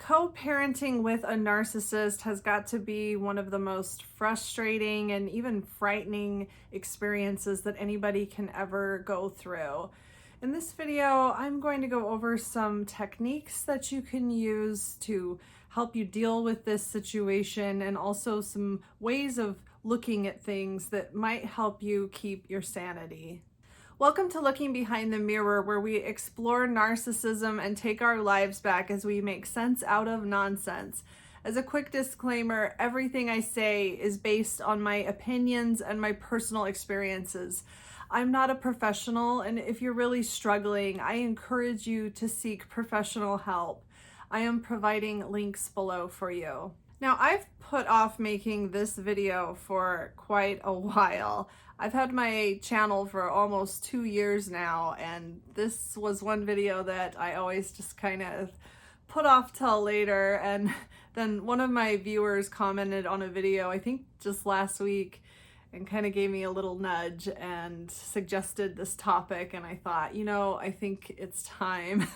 Co-parenting with a narcissist has got to be one of the most frustrating and even frightening experiences that anybody can ever go through. In this video, I'm going to go over some techniques that you can use to help you deal with this situation, and also some ways of looking at things that might help you keep your sanity. Welcome to Looking Behind the Mirror, where we explore narcissism and take our lives back as we make sense out of nonsense. As a quick disclaimer, everything I say is based on my opinions and my personal experiences. I'm not a professional, and if you're really struggling, I encourage you to seek professional help. I am providing links below for you. Now, I've put off making this video for quite a while. I've had my channel for almost 2 years now, and this was one video that I always just kind of put off till later. And then one of my viewers commented on a video, I think just last week, and kind of gave me a little nudge and suggested this topic, and I thought, I think it's time.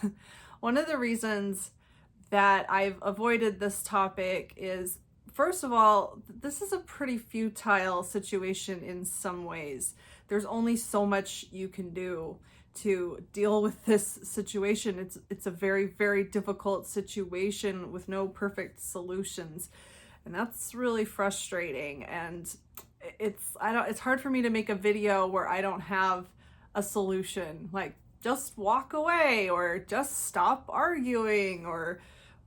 One of the reasons that I've avoided this topic is, first of all, this is a pretty futile situation in some ways. There's only so much you can do to deal with this situation. It's a very, very difficult situation with no perfect solutions. And that's really frustrating. And it's hard for me to make a video where I don't have a solution, like just walk away or just stop arguing or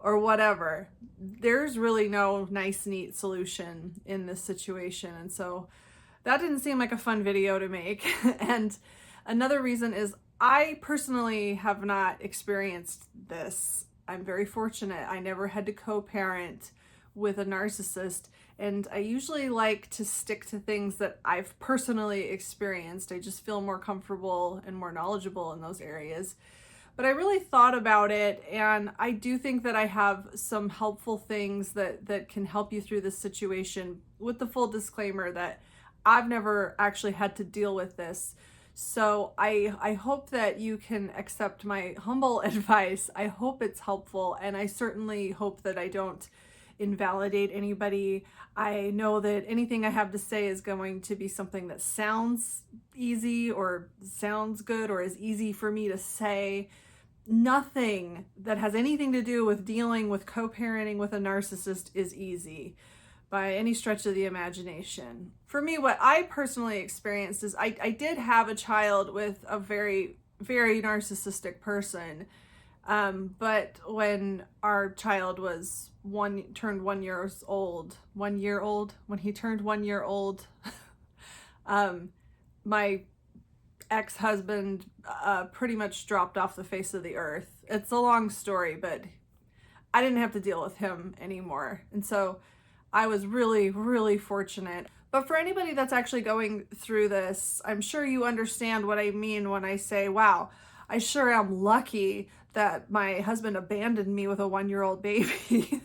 whatever. There's really no nice, neat solution in this situation. And so that didn't seem like a fun video to make. And another reason is I personally have not experienced this. I'm very fortunate. I never had to co-parent with a narcissist, and I usually like to stick to things that I've personally experienced. I just feel more comfortable and more knowledgeable in those areas. But I really thought about it, and I do think that I have some helpful things that can help you through this situation, with the full disclaimer that I've never actually had to deal with this. So I hope that you can accept my humble advice. I hope it's helpful, and I certainly hope that I don't invalidate anybody. I know that anything I have to say is going to be something that sounds easy or sounds good or is easy for me to say. Nothing that has anything to do with dealing with co-parenting with a narcissist is easy by any stretch of the imagination. For me, what I personally experienced is I did have a child with a very, very narcissistic person. But when our child was turned 1 year old, when he turned 1 year old, my ex-husband pretty much dropped off the face of the earth. It's a long story, but I didn't have to deal with him anymore. And so I was really, really fortunate. But for anybody that's actually going through this, I'm sure you understand what I mean when I say, wow, I sure am lucky that my husband abandoned me with a 1-year-old baby.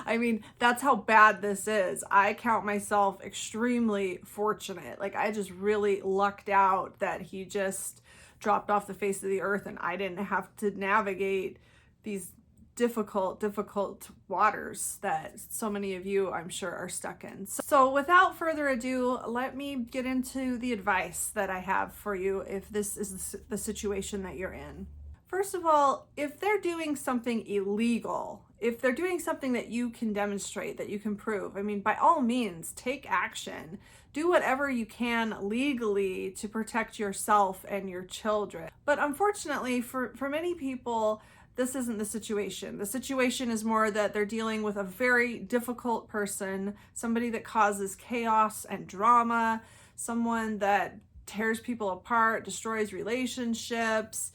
I mean, that's how bad this is. I count myself extremely fortunate. Like, I just really lucked out that he just dropped off the face of the earth and I didn't have to navigate these difficult waters that so many of you, I'm sure, are stuck in. So without further ado, let me get into the advice that I have for you if this is the situation that you're in. First of all, if they're doing something illegal, if they're doing something that you can demonstrate, that you can prove, I mean, by all means, take action. Do whatever you can legally to protect yourself and your children. But unfortunately, for many people, this isn't the situation. The situation is more that they're dealing with a very difficult person, somebody that causes chaos and drama, someone that tears people apart, destroys relationships,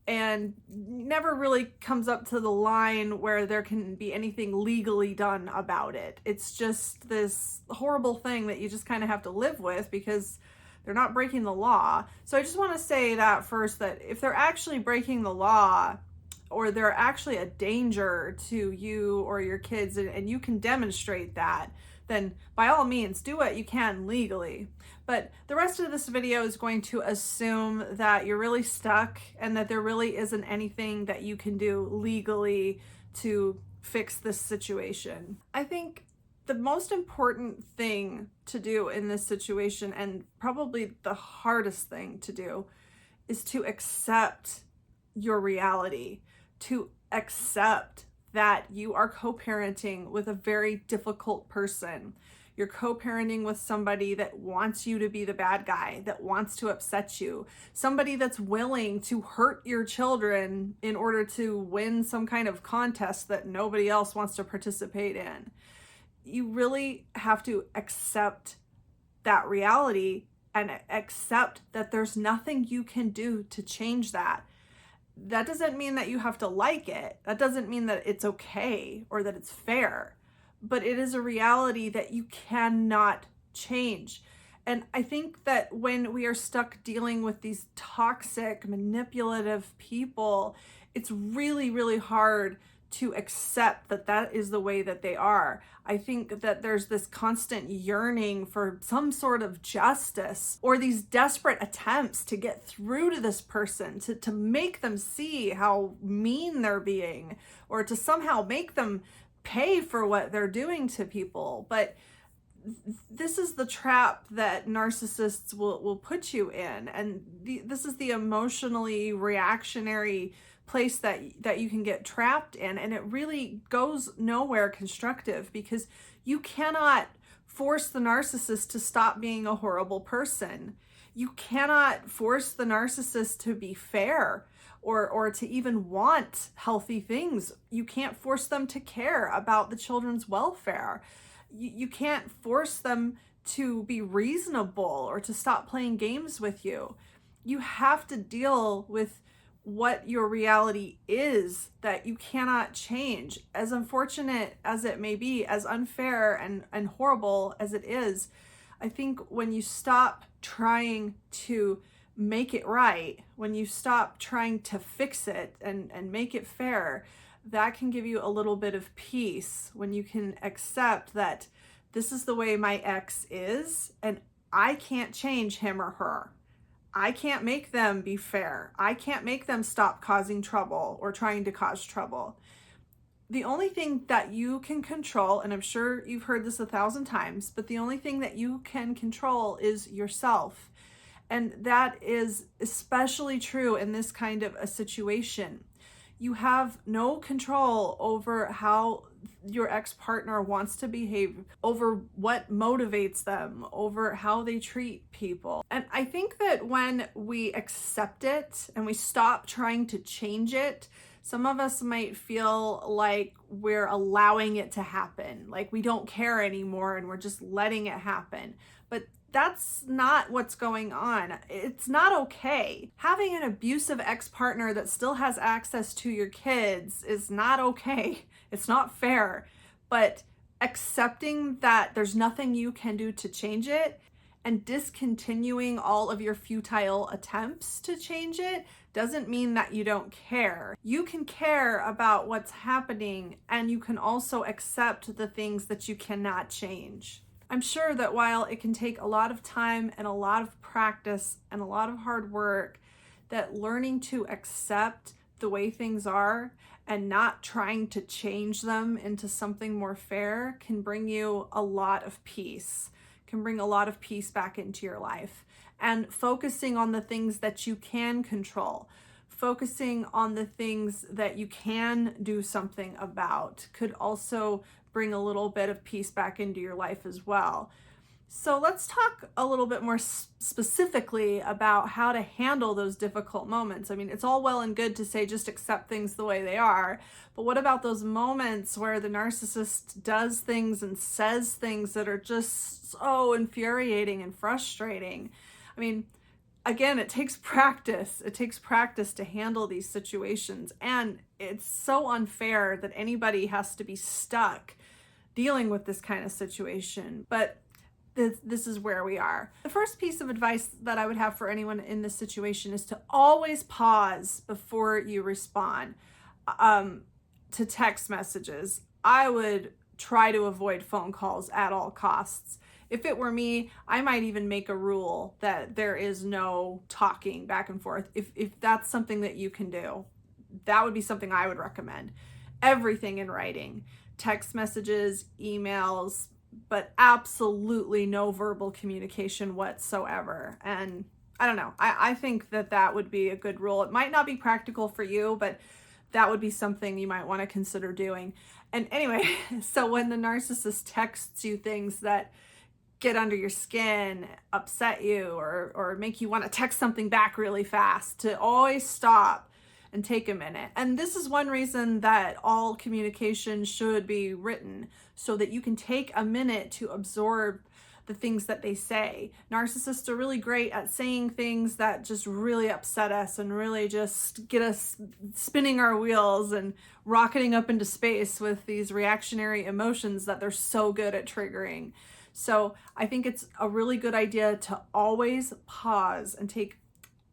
and never really comes up to the line where there can be anything legally done about it. It's just this horrible thing that you just kind of have to live with because they're not breaking the law. So I just want to say that first, that if they're actually breaking the law, or they're actually a danger to you or your kids, and you can demonstrate that, then by all means do what you can legally. But the rest of this video is going to assume that you're really stuck and that there really isn't anything that you can do legally to fix this situation. I think the most important thing to do in this situation, and probably the hardest thing to do, is to accept your reality, to accept that you are co-parenting with a very difficult person. You're co-parenting with somebody that wants you to be the bad guy, that wants to upset you, somebody that's willing to hurt your children in order to win some kind of contest that nobody else wants to participate in. You really have to accept that reality and accept that there's nothing you can do to change that. That doesn't mean that you have to like it. That doesn't mean that it's okay or that it's fair, but it is a reality that you cannot change. And I think that when we are stuck dealing with these toxic, manipulative people, it's really, really hard to accept that that is the way that they are. I think that there's this constant yearning for some sort of justice, or these desperate attempts to get through to this person, to make them see how mean they're being, or to somehow make them pay for what they're doing to people. But this is the trap that narcissists will put you in. And this is the emotionally reactionary place that you can get trapped in, and it really goes nowhere constructive, because you cannot force the narcissist to stop being a horrible person. You cannot force the narcissist to be fair or to even want healthy things. You can't force them to care about the children's welfare. You can't force them to be reasonable or to stop playing games with you. You have to deal with what your reality is that you cannot change. As unfortunate as it may be, as unfair and horrible as it is, I think when you stop trying to make it right, when you stop trying to fix it and make it fair, that can give you a little bit of peace, when you can accept that this is the way my ex is, and I can't change him or her. I can't make them be fair. I can't make them stop causing trouble or trying to cause trouble. The only thing that you can control, and I'm sure you've heard this 1,000 times, but the only thing that you can control is yourself. And that is especially true in this kind of a situation. You have no control over how your ex-partner wants to behave, over what motivates them, over how they treat people. And I think that when we accept it and we stop trying to change it, some of us might feel like we're allowing it to happen, like we don't care anymore and we're just letting it happen. But that's not what's going on. It's not okay. Having an abusive ex-partner that still has access to your kids is not okay. It's not fair. But accepting that there's nothing you can do to change it and discontinuing all of your futile attempts to change it doesn't mean that you don't care. You can care about what's happening, and you can also accept the things that you cannot change. I'm sure that while it can take a lot of time and a lot of practice and a lot of hard work, that learning to accept the way things are and not trying to change them into something more fair can bring you a lot of peace, can bring a lot of peace back into your life. And focusing on the things that you can control, focusing on the things that you can do something about, could also bring a little bit of peace back into your life as well. So let's talk a little bit more specifically about how to handle those difficult moments. I mean, it's all well and good to say just accept things the way they are, but what about those moments where the narcissist does things and says things that are just so infuriating and frustrating? I mean, again, it takes practice. It takes practice to handle these situations, and it's so unfair that anybody has to be stuck dealing with this kind of situation. But this is where we are. The first piece of advice that I would have for anyone in this situation is to always pause before you respond to text messages. I would try to avoid phone calls at all costs. If it were me, I might even make a rule that there is no talking back and forth. If that's something that you can do, that would be something I would recommend. everything in writing, text messages, emails, but absolutely no verbal communication whatsoever. And I don't know, I think that that would be a good rule. It might not be practical for you, but that would be something you might want to consider doing. And anyway, so when the narcissist texts you things that get under your skin, upset you, or make you want to text something back really fast, to always stop and take a minute. And this is one reason that all communication should be written, so that you can take a minute to absorb the things that they say. Narcissists are really great at saying things that just really upset us and really just get us spinning our wheels and rocketing up into space with these reactionary emotions that they're so good at triggering. So I think it's a really good idea to always pause and take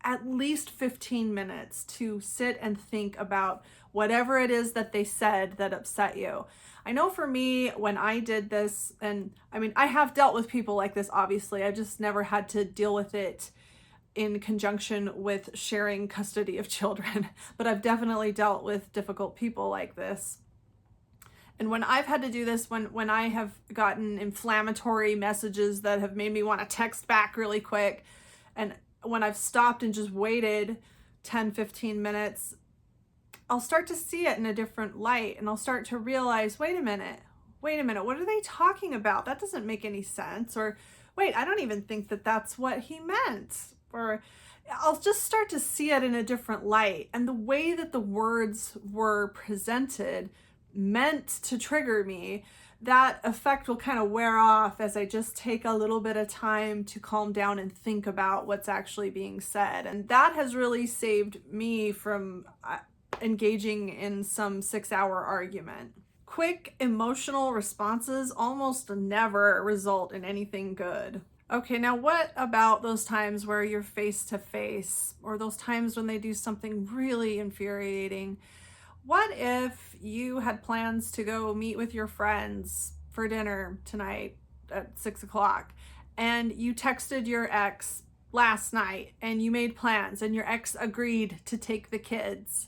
at least 15 minutes to sit and think about whatever it is that they said that upset you. I know for me, when I did this, and I mean, I have dealt with people like this, obviously, I just never had to deal with it in conjunction with sharing custody of children, but I've definitely dealt with difficult people like this. And when I've had to do this, when I have gotten inflammatory messages that have made me want to text back really quick, and when I've stopped and just waited 10, 15 minutes, I'll start to see it in a different light, and I'll start to realize, wait a minute, what are they talking about? That doesn't make any sense. Or wait, I don't even think that that's what he meant. Or I'll just start to see it in a different light. And the way that the words were presented meant to trigger me, that effect will kind of wear off as I just take a little bit of time to calm down and think about what's actually being said. And that has really saved me from engaging in some 6-hour argument. Quick emotional responses almost never result in anything good. Okay, now what about those times where you're face to face, or those times when they do something really infuriating? What if you had plans to go meet with your friends for dinner tonight at 6 o'clock, and you texted your ex last night and you made plans and your ex agreed to take the kids,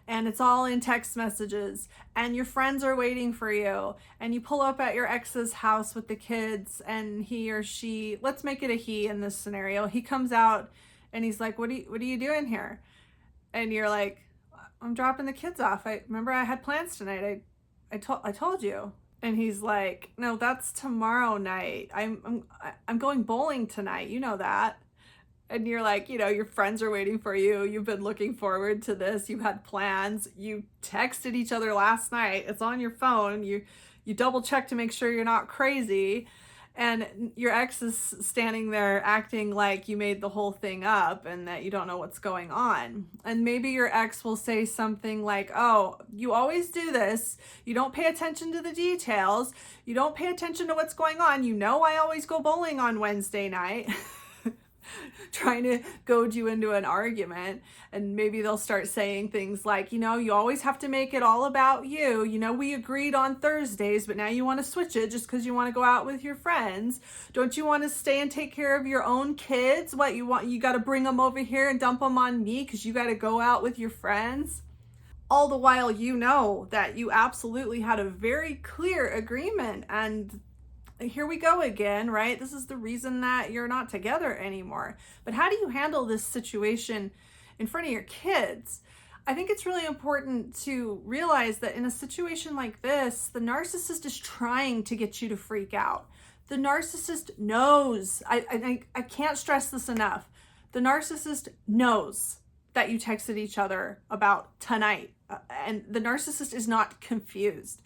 and it's all in text messages, and your friends are waiting for you, and you pull up at your ex's house with the kids, and he or she, let's make it a he in this scenario, he comes out and he's like, what are you doing here? And you're like, I'm dropping the kids off. I remember I had plans tonight. I told you. And he's like, no, that's tomorrow night. I'm going bowling tonight. You know that. And you're like, your friends are waiting for you. You've been looking forward to this. You had plans. You texted each other last night. It's on your phone. You double check to make sure you're not crazy. And your ex is standing there acting like you made the whole thing up and that you don't know what's going on. And maybe your ex will say something like, oh, you always do this. You don't pay attention to the details. You don't pay attention to what's going on. I always go bowling on Wednesday night. Trying to goad you into an argument. And maybe they'll start saying things like, you always have to make it all about you. We agreed on Thursdays, but now you want to switch it just because you want to go out with your friends. Don't you want to stay and take care of your own kids? What you got to bring them over here and dump them on me because you got to go out with your friends? All the while, that you absolutely had a very clear agreement, and here we go again, right? This is the reason that you're not together anymore. But how do you handle this situation in front of your kids? I think it's really important to realize that in a situation like this, the narcissist is trying to get you to freak out. The narcissist knows, I can't stress this enough, the narcissist knows that you texted each other about tonight, and the narcissist is not confused.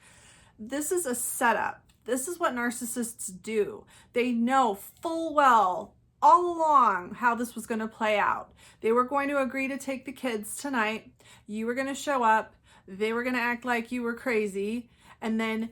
This is a setup. This is what narcissists do. They know full well all along how this was going to play out. They were going to agree to take the kids tonight. You were going to show up. They were going to act like you were crazy. And then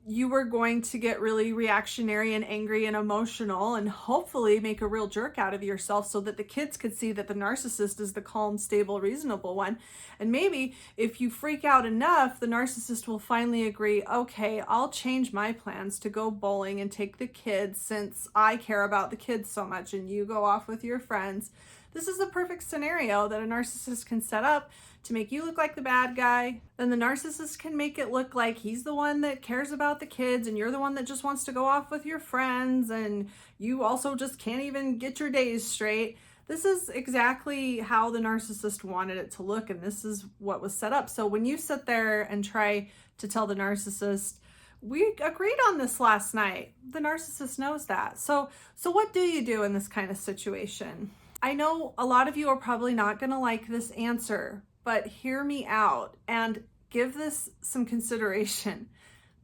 you were going to get really reactionary and angry and emotional and hopefully make a real jerk out of yourself so that the kids could see that the narcissist is the calm, stable, reasonable one. And maybe if you freak out enough, the narcissist will finally agree, okay, I'll change my plans to go bowling and take the kids since I care about the kids so much and you go off with your friends. This is the perfect scenario that a narcissist can set up to make you look like the bad guy. Then the narcissist can make it look like he's the one that cares about the kids and you're the one that just wants to go off with your friends and you also just can't even get your days straight. This is exactly how the narcissist wanted it to look, and this is what was set up. So when you sit there and try to tell the narcissist, we agreed on this last night, the narcissist knows that. So what do you do in this kind of situation? I know a lot of you are probably not going to like this answer, but hear me out and give this some consideration.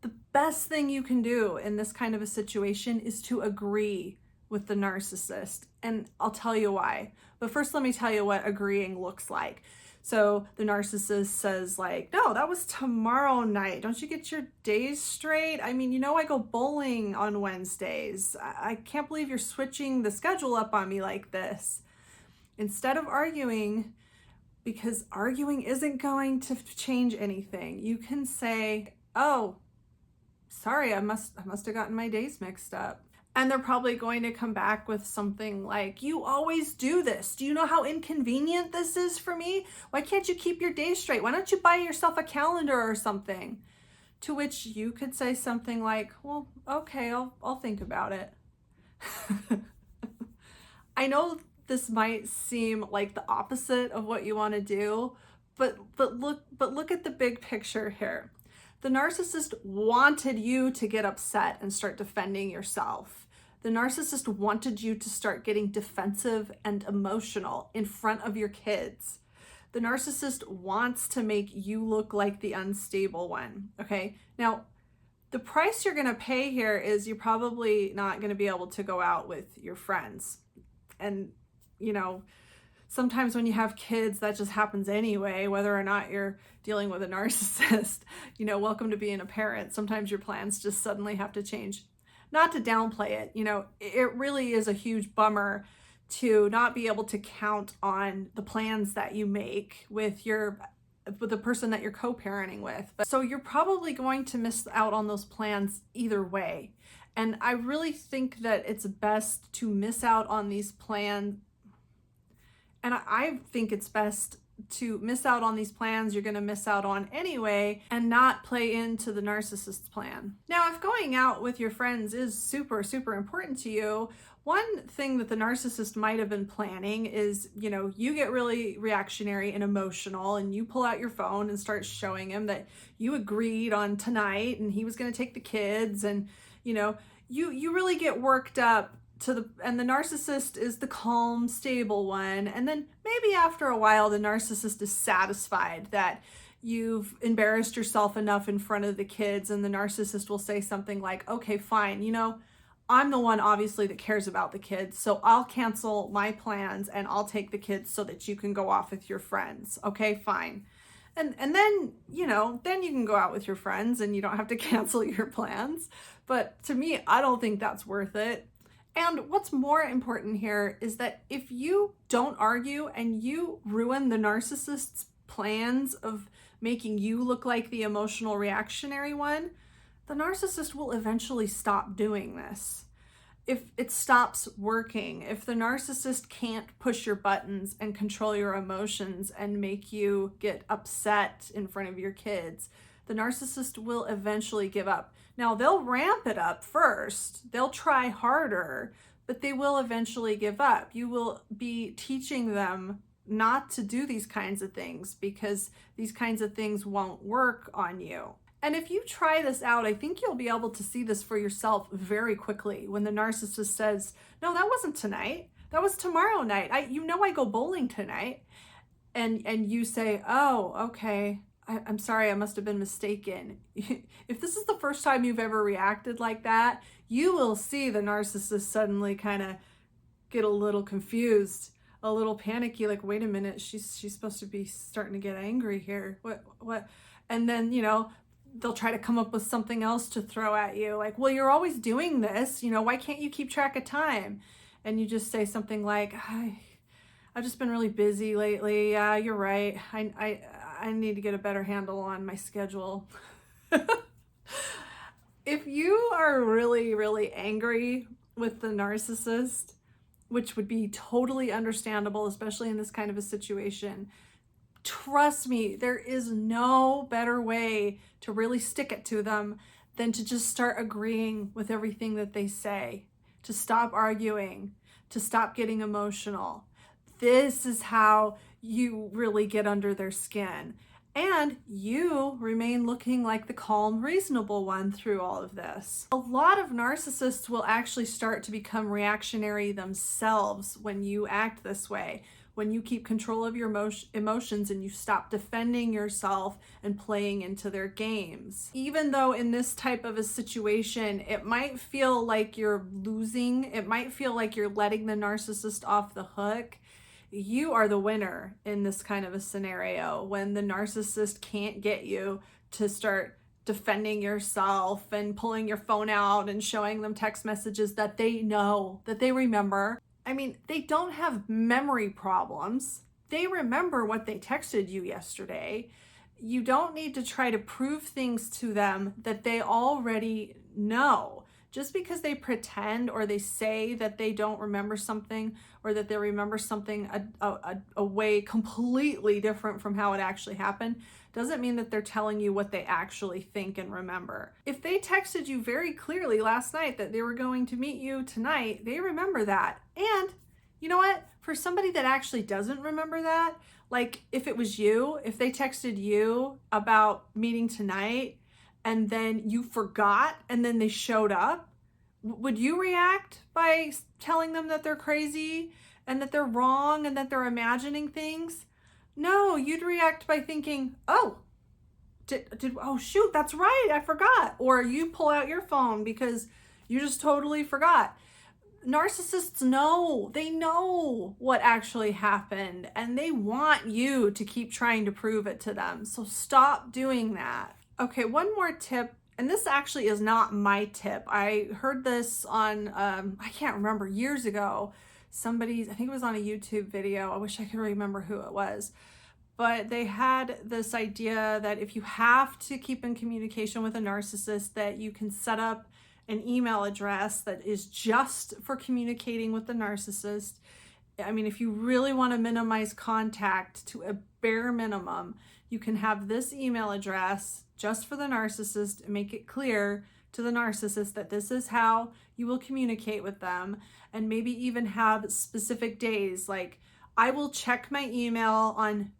The best thing you can do in this kind of a situation is to agree with the narcissist, and I'll tell you why. But first, let me tell you what agreeing looks like. So the narcissist says like, no, that was tomorrow night. Don't you get your days straight? I mean, I go bowling on Wednesdays. I can't believe you're switching the schedule up on me like this. Instead of arguing, because arguing isn't going to change anything, you can say, oh, sorry, I must have gotten my days mixed up. And they're probably going to come back with something like, you always do this. Do you know how inconvenient this is for me? Why can't you keep your days straight? Why don't you buy yourself a calendar or something? To which you could say something like, well, okay, I'll think about it. I know this might seem like the opposite of what you want to do, but look at the big picture here. The narcissist wanted you to get upset and start defending yourself. The narcissist wanted you to start getting defensive and emotional in front of your kids. The narcissist wants to make you look like the unstable one, okay? Now, the price you're gonna pay here is you're probably not gonna be able to go out with your friends. And, sometimes when you have kids, that just happens anyway, whether or not you're dealing with a narcissist. Welcome to being a parent. Sometimes your plans just suddenly have to change. Not to downplay it, it really is a huge bummer to not be able to count on the plans that you make with the person that you're co-parenting with. So you're probably going to miss out on those plans either way. And I really think that it's best to miss out on these plans. And I think it's best to miss out on these plans you're going to miss out on anyway and not play into the narcissist's plan. Now, if going out with your friends is super, super important to you, one thing that the narcissist might have been planning is, you get really reactionary and emotional and you pull out your phone and start showing him that you agreed on tonight and he was going to take the kids and, you really get worked up and the narcissist is the calm, stable one. And then maybe after a while, the narcissist is satisfied that you've embarrassed yourself enough in front of the kids. And the narcissist will say something like, okay, fine. I'm the one obviously that cares about the kids. So I'll cancel my plans and I'll take the kids so that you can go off with your friends. Okay, fine. And then, then you can go out with your friends and you don't have to cancel your plans. But to me, I don't think that's worth it. And what's more important here is that if you don't argue and you ruin the narcissist's plans of making you look like the emotional reactionary one, the narcissist will eventually stop doing this. If it stops working, if the narcissist can't push your buttons and control your emotions and make you get upset in front of your kids, the narcissist will eventually give up. Now, they'll ramp it up first. They'll try harder, but they will eventually give up. You will be teaching them not to do these kinds of things because these kinds of things won't work on you. And if you try this out, I think you'll be able to see this for yourself very quickly when the narcissist says, no, that wasn't tonight. That was tomorrow night. I go bowling tonight. And you say, oh, okay. I'm sorry, I must have been mistaken. If this is the first time you've ever reacted like that, you will see the narcissist suddenly kind of get a little confused, a little panicky, like, wait a minute, she's supposed to be starting to get angry here. What? And then, they'll try to come up with something else to throw at you. Like, well, you're always doing this, why can't you keep track of time? And you just say something like, I've just been really busy lately. Yeah, you're right. I need to get a better handle on my schedule. If you are really, really angry with the narcissist, which would be totally understandable, especially in this kind of a situation, trust me, there is no better way to really stick it to them than to just start agreeing with everything that they say, to stop arguing, to stop getting emotional. This is how you really get under their skin. And you remain looking like the calm, reasonable one through all of this. A lot of narcissists will actually start to become reactionary themselves when you act this way, when you keep control of your emotions and you stop defending yourself and playing into their games. Even though in this type of a situation, it might feel like you're losing, it might feel like you're letting the narcissist off the hook, you are the winner in this kind of a scenario when the narcissist can't get you to start defending yourself and pulling your phone out and showing them text messages that they know, that they remember. I mean, they don't have memory problems. They remember what they texted you yesterday. You don't need to try to prove things to them that they already know. Just because they pretend or they say that they don't remember something or that they remember something a way completely different from how it actually happened doesn't mean that they're telling you what they actually think and remember. If they texted you very clearly last night that they were going to meet you tonight, they remember that. And you know what? For somebody that actually doesn't remember that, like if it was you, if they texted you about meeting tonight, and then you forgot and then they showed up, would you react by telling them that they're crazy and that they're wrong and that they're imagining things? No, you'd react by thinking, oh, oh shoot, that's right, I forgot. Or you pull out your phone because you just totally forgot. Narcissists know, they know what actually happened and they want you to keep trying to prove it to them. So stop doing that. Okay, one more tip, and this actually is not my tip. I heard this on, I can't remember, years ago. I think it was on a YouTube video. I wish I could remember who it was. But they had this idea that if you have to keep in communication with a narcissist, that you can set up an email address that is just for communicating with the narcissist. I mean, if you really want to minimize contact to a bare minimum, you can have this email address just for the narcissist and make it clear to the narcissist that this is how you will communicate with them, and maybe even have specific days, like I will check my email on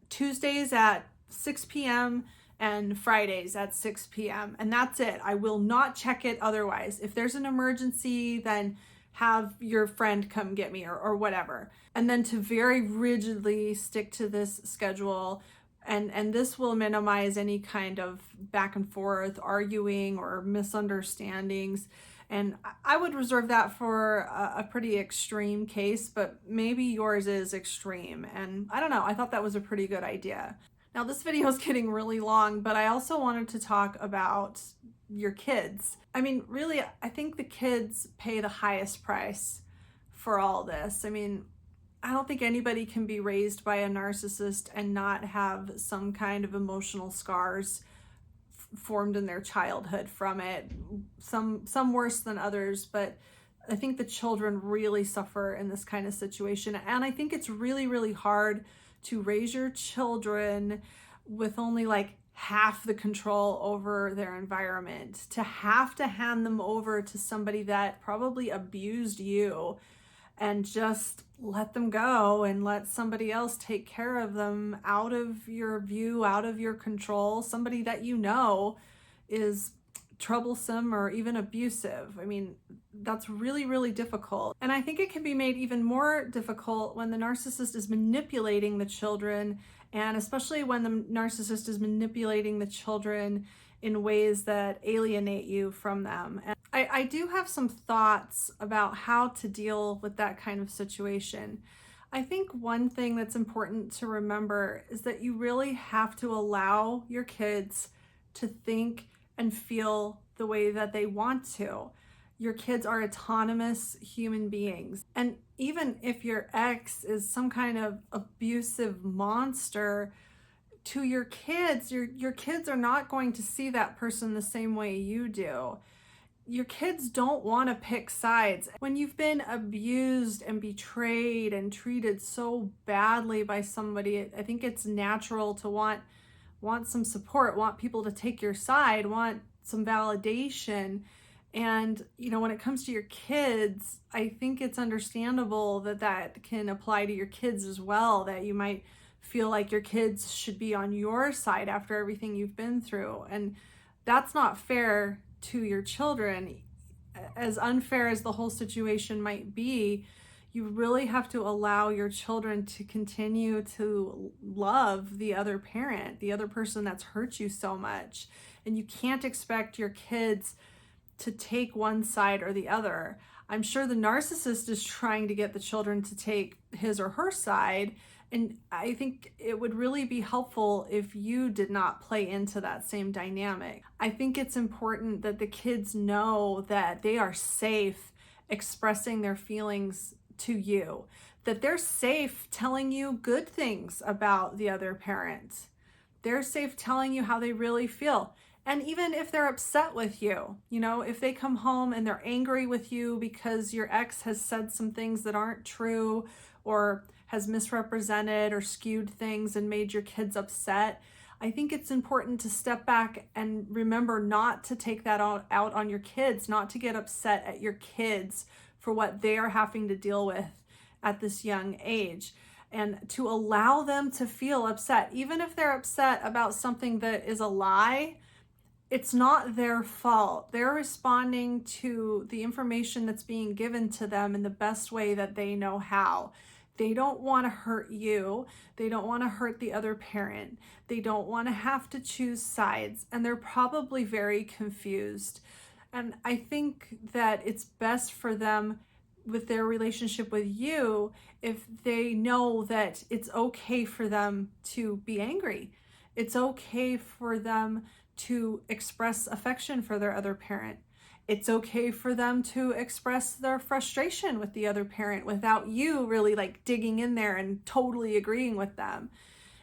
Tuesdays at 6 p.m. and Fridays at 6 p.m. and that's it. I will not check it otherwise. If there's an emergency, then have your friend come get me or whatever. And then to very rigidly stick to this schedule. And this will minimize any kind of back and forth arguing or misunderstandings. And I would reserve that for a pretty extreme case, but maybe yours is extreme. And I don't know, I thought that was a pretty good idea. Now this video is getting really long, but I also wanted to talk about your kids. I mean, really, I think the kids pay the highest price for all this. I mean, I don't think anybody can be raised by a narcissist and not have some kind of emotional scars formed in their childhood from it. Some worse than others, but I think the children really suffer in this kind of situation. And I think it's really, really hard to raise your children with only like half the control over their environment, to have to hand them over to somebody that probably abused you and just let them go and let somebody else take care of them out of your view, out of your control, somebody that you know is troublesome or even abusive. I mean, that's really, really difficult. And I think it can be made even more difficult when the narcissist is manipulating the children, and especially when the narcissist is manipulating the children in ways that alienate you from them. And I do have some thoughts about how to deal with that kind of situation. I think one thing that's important to remember is that you really have to allow your kids to think and feel the way that they want to. Your kids are autonomous human beings. And even if your ex is some kind of abusive monster to your kids, your kids are not going to see that person the same way you do. your kids don't want to pick sides. When you've been abused and betrayed and treated so badly by somebody, I think it's natural to want some support, want people to take your side, want some validation. And, you know, when it comes to your kids, I think it's understandable that that can apply to your kids as well, that you might feel like your kids should be on your side after everything you've been through. And that's not fair to your children. As unfair as the whole situation might be, you really have to allow your children to continue to love the other parent, the other person that's hurt you so much. And you can't expect your kids to take one side or the other. I'm sure the narcissist is trying to get the children to take his or her side. And I think it would really be helpful if you did not play into that same dynamic. I think it's important that the kids know that they are safe expressing their feelings to you, that they're safe telling you good things about the other parent. They're safe telling you how they really feel. And even if they're upset with you, you know, if they come home and they're angry with you because your ex has said some things that aren't true or has misrepresented or skewed things and made your kids upset, I think it's important to step back and remember not to take that out on your kids, not to get upset at your kids for what they are having to deal with at this young age, and to allow them to feel upset. Even if they're upset about something that is a lie, it's not their fault. They're responding to the information that's being given to them in the best way that they know how. They don't want to hurt you. They don't want to hurt the other parent. They don't want to have to choose sides, and they're probably very confused. And I think that it's best for them with their relationship with you if they know that it's okay for them to be angry. It's okay for them to express affection for their other parent. It's okay for them to express their frustration with the other parent without you really like digging in there and totally agreeing with them.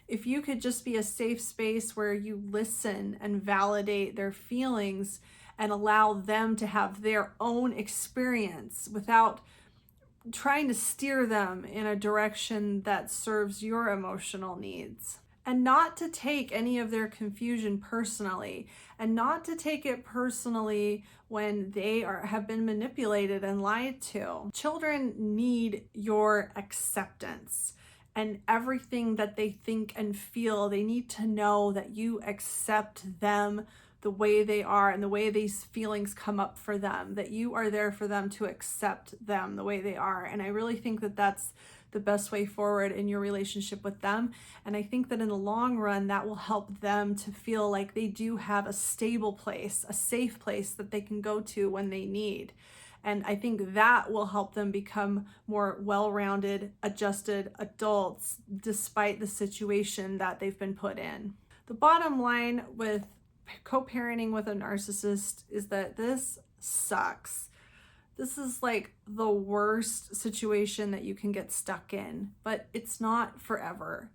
If you could just be a safe space where you listen and validate their feelings and allow them to have their own experience without trying to steer them in a direction that serves your emotional needs. And not to take any of their confusion personally, and not to take it personally when they have been manipulated and lied to. Children need your acceptance and everything that they think and feel. They need to know that you accept them the way they are and the way these feelings come up for them, that you are there for them to accept them the way they are. And I really think that that's the best way forward in your relationship with them. And I think that in the long run, that will help them to feel like they do have a stable place, a safe place that they can go to when they need. And I think that will help them become more well-rounded, adjusted adults despite the situation that they've been put in. The bottom line with co-parenting with a narcissist is that this sucks. This is like the worst situation that you can get stuck in, but it's not forever.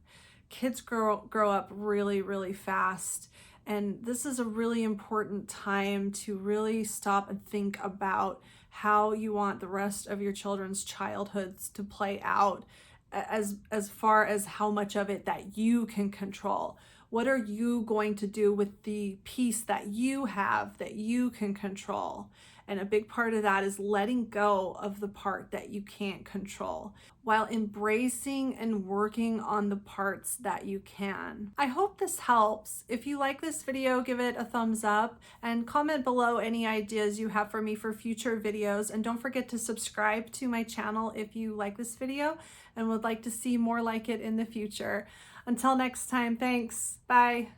Kids grow up really, really fast. And this is a really important time to really stop and think about how you want the rest of your children's childhoods to play out, as far as how much of it that you can control. What are you going to do with the piece that you have that you can control? And a big part of that is letting go of the part that you can't control while embracing and working on the parts that you can. I hope this helps. If you like this video, give it a thumbs up and comment below any ideas you have for me for future videos. And don't forget to subscribe to my channel if you like this video and would like to see more like it in the future. Until next time, thanks. Bye.